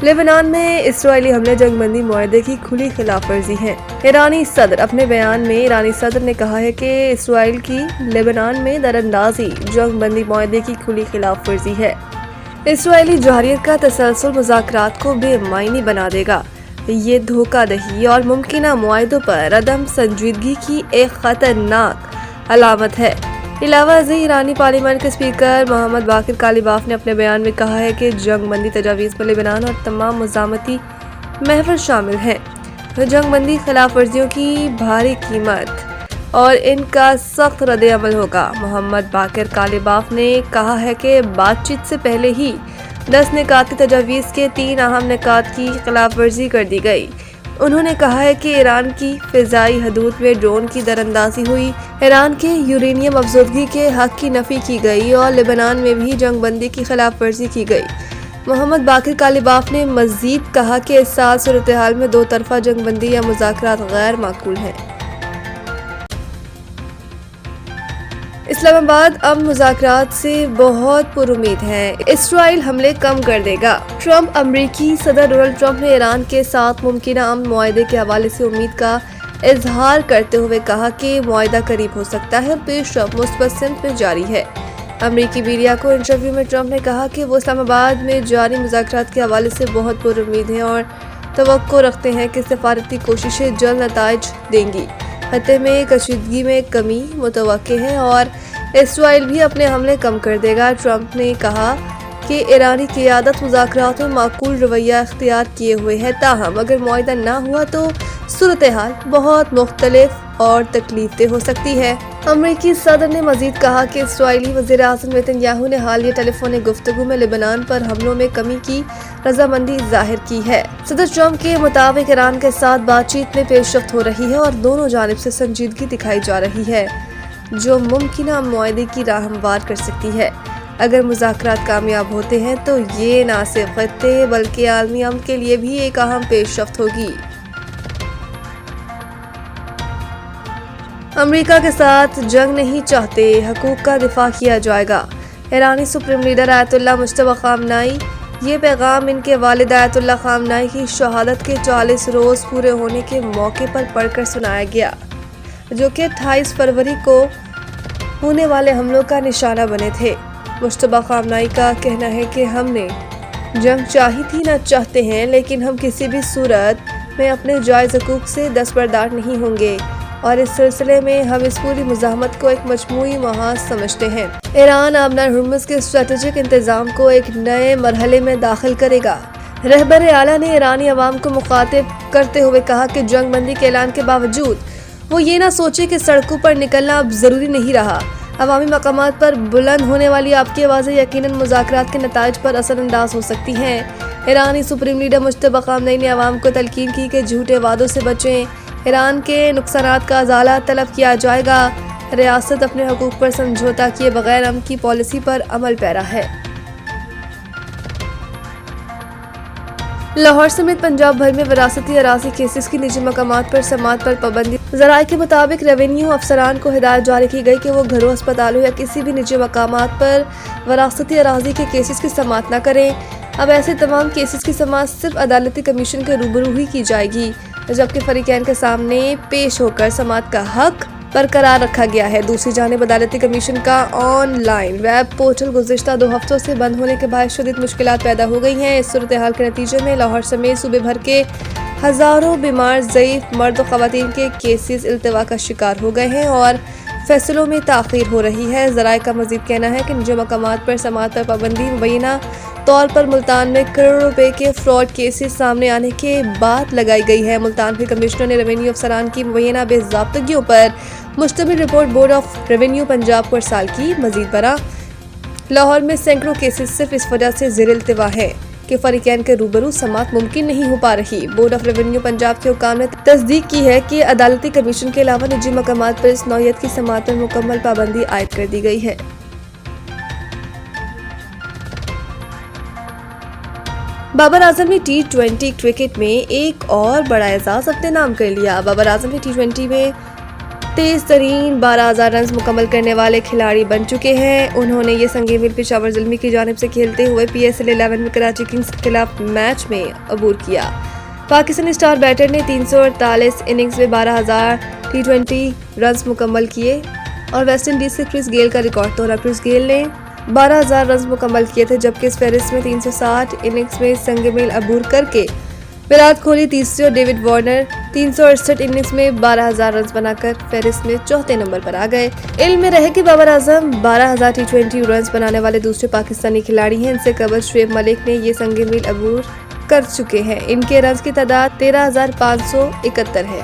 Lebanon में इस्राएली हमले जंगबंदी मुआहदे की खुली खिलाफ वर्जी है। ईरानी सदर अपने बयान में ईरानी सदर ने कहा है कि इस्राएल की लेबनान में दरअंदाजी जंगबंदी मुआहदे की खुली खिलाफ वर्जी है। इस्राएली जौहरियत का तसलसल मुज़ाकरात को बेमायनी बना देगा। ये धोखाधड़ी और मुमकिन मुआहदों पर अदम संजीदगी की एक खतरनाक अलामत है। इलावा ईरानी पार्लियामेंट के स्पीकर मोहम्मद बाकिर कालिबाफ ने अपने बयान में कहा है कि जंगबंदी तजावीज़ में लेबनान और तमाम मुज़ामती महवर शामिल हैं। तो जंगबंदी खिलाफ वर्जियों की भारी कीमत और इनका सख्त रद्द-ए-अमल होगा। मोहम्मद बाकिर कालिबाफ ने कहा है कि बातचीत से पहले ही 10 निकाती तजावीज़ के 3 अहम निकात की खिलाफ वर्जी कर दी गई। उन्होंने कहा है कि ईरान की फ़िज़ाई हदूद में ड्रोन की दरअंदाजी हुई, ईरान के यूरेनियम अफज़ोदगी के हक़ की नफ़ी की गई और लेबनान में भी जंगबंदी की खिलाफ वर्जी की गई। मोहम्मद बाकिर कालिबाफ ने मज़ीद कहा कि इस साल सूरत हाल में दो तरफ़ा जंगबंदी या मुज़ाकरात गैर माकूल हैं। इस्लामाबाद अब मुज़ाकरात से बहुत पुरुमीद है। इस्राइल हमले कम कर देगा। ट्रंप अमरीकी सदर डोनाल्ड ट्रंप ने ईरान के साथ मुमकिन अमन मुआहदे के हवाले से उम्मीद का इजहार करते हुए कहा कि मुआहदा करीब हो सकता है और पेशरफ मुस्बत सिमत में जारी है। अमरीकी मीडिया को इंटरव्यू में ट्रंप ने कहा कि वो इस्लामाबाद में जारी मुज़ाकरात के हवाले से बहुत पुरुमीद हैं और तवक्को रखते हैं कि सफारती कोशिशें जल्द नताइज देंगी। खत्ते में कशीदगी में कमी मुतवक्के है और इस्राइल भी अपने हमले कम कर देगा। ट्रंप ने कहा कि ईरानी क़ियादत मुज़ाकरात में माकूल रवैया इख्तियार किए हुए है, ताहम अगर मुआहदा ना हुआ तो सूरत हाल बहुत मुख्तलिफ और तकलीफदेह हो सकती है। अमरीकी सदर ने मजीद कहा कि इस्राइली वज़ीर आज़म नेतन्याहू ने हालिया टेलीफोनिक गुफ्तगू में लेबनान पर हमलों में कमी की रजामंदी जाहिर की है। सदर ट्रंप के मुताबिक ईरान के साथ बातचीत में पेशरफ्त हो रही है और दोनों जानिब से संजीदगी दिखाई जा रही है जो मुमकिन मुआहदे की राह हमवार कर सकती है। अगर मुज़ाकरात कामयाब होते हैं तो ये न सिर्फ खत्ते बल्कि आलमी अमन के लिए भी एक अहम पेशरफ्त होगी। अमेरिका के साथ जंग नहीं चाहते, हकूक़ का दिफा किया जाएगा। ईरानी सुप्रीम लीडर आयतुल्लाह मुज्तबा ख़ामनेई, ये पैगाम इनके वालिद आयतुल्लाह ख़ामनेई की शहादत के 40 रोज़ पूरे होने के मौके पर पढ़कर सुनाया गया, जो कि 28 फरवरी को होने वाले हमलों का निशाना बने थे। मुज्तबा ख़ामनेई का कहना है कि हमने जंग चाही थी, न चाहते हैं, लेकिन हम किसी भी सूरत में अपने जायज़ हकूक़ से दस्तबरदार नहीं होंगे और इस सिलसिले में हम इस पूरी मुज़ाहमत को एक मजमूई महाज समझते हैं। ईरान अब हुर्मुज़ के स्ट्रेटेजिक इंतज़ाम को एक नए मरहले में दाखिल करेगा। रहबर आला ने ईरानी अवाम को मुखातिब करते हुए कहा कि जंगबंदी के ऐलान के बावजूद वो ये ना सोचे कि सड़कों पर निकलना अब ज़रूरी नहीं रहा। अवामी मकामात पर बुलंद होने वाली आपकी आवाज़ें यकीनन मुज़ाकरात के नताइज पर असरअंदाज हो सकती हैं। ईरानी सुप्रीम लीडर मुज्तबा ख़ामनेई ने अवाम को तलकीन की कि झूठे वादों से बचें, ईरान के नुकसानात का अजाला तलब किया जाएगा। रियासत अपने हकूक़ पर समझौता किए बगैर अमन की पॉलिसी पर अमल पैरा है। लाहौर समेत पंजाब भर में विरासती अराज़ी केसेस की निजी मकामात पर समात पर पाबंदी। ज़राए के मुताबिक रेवेन्यू अफसरान को हिदायत जारी की गई कि वो घरों, अस्पतालों या किसी भी निजी मकामात पर विरासती अराज़ी के केसेस की समात न करें। अब ऐसे तमाम केसेस की समात सिर्फ अदालती कमीशन के रूबरू ही की जाएगी, जबकि फरीकैन के सामने पेश होकर समात का हक बरकरार रखा गया है। दूसरी जानिब अदालती कमीशन का ऑनलाइन वेब पोर्टल गुज़िश्ता 2 हफ्तों से बंद होने के बाद शदीद मुश्किलात पैदा हो गई हैं। इस सूरत हाल के नतीजे में लाहौर समेत सूबे भर के हज़ारों बीमार ज़ईफ़ मर्द और ख़वातीन के केसेस इल्तिवा का शिकार हो गए हैं और फैसलों में ताख़ीर हो रही है। ज़राए का मज़ीद कहना है कि निजी मकामात पर समात पर पाबंदी मुबैना तौर पर मुल्तान में करोड़ों रुपए के फ्रॉड केसेस सामने आने के बाद लगाई गई है। मुल्तान के कमिश्नर ने रेवेन्यू अफसरान की मुबैना बेज़ाब्तगियों पर मुश्तमिल report board of revenue Punjab को इरसाल की। मज़ीद बरा लाहौर में सैकड़ों केसेस सिर्फ इस वजह से ज़ेर इल्तिवा है कि फरीकैन के रूबरू समात मुमकिन नहीं हो पा रही। बोर्ड ऑफ रेवेन्यू पंजाब के हुकाम ने तस्दीक की है कि अदालती कमीशन के अलावा निजी मकामात पर इस नौयत की समात पर मुकम्मल पाबंदी आयद कर दी गई है। बाबर आजम ने T20 क्रिकेट में एक और बड़ा एजाज अपने नाम कर लिया। बाबर आजम ने T20 में तेज तरीन 12,000 रन मुकम्मल करने वाले खिलाड़ी बन चुके हैं। उन्होंने ये संगे मिल पेशावर ज़ल्मी की जानिब से खेलते हुए PSL 11 में कराची किंग्स के खिलाफ मैच में अबूर किया। पाकिस्तानी स्टार बैटर ने 348 इनिंग्स में 12,000 T20 रन मुकम्मल किए और वेस्टइंडीज से क्रिस गेल का रिकॉर्ड तोड़ा। क्रिस गेल ने 12,000 रन मुकम्मल किए थे, जबकि इस फहरिस्त में 360 इनिंग्स में संगे मिल अबूर करके विराट कोहली तीसरे और डेविड वार्नर 368 इनिंग्स में 12,000 रन बनाकर फहरिस्त में चौथे नंबर पर आ गए। इल्म में रहे कि बाबर आजम 12,000 T20 रन बनाने वाले दूसरे पाकिस्तानी खिलाड़ी हैं। इनसे कबल शुएब मलिक ने ये संगे मिल अबूर कर चुके हैं। इनके रन की तादाद 13,571 है।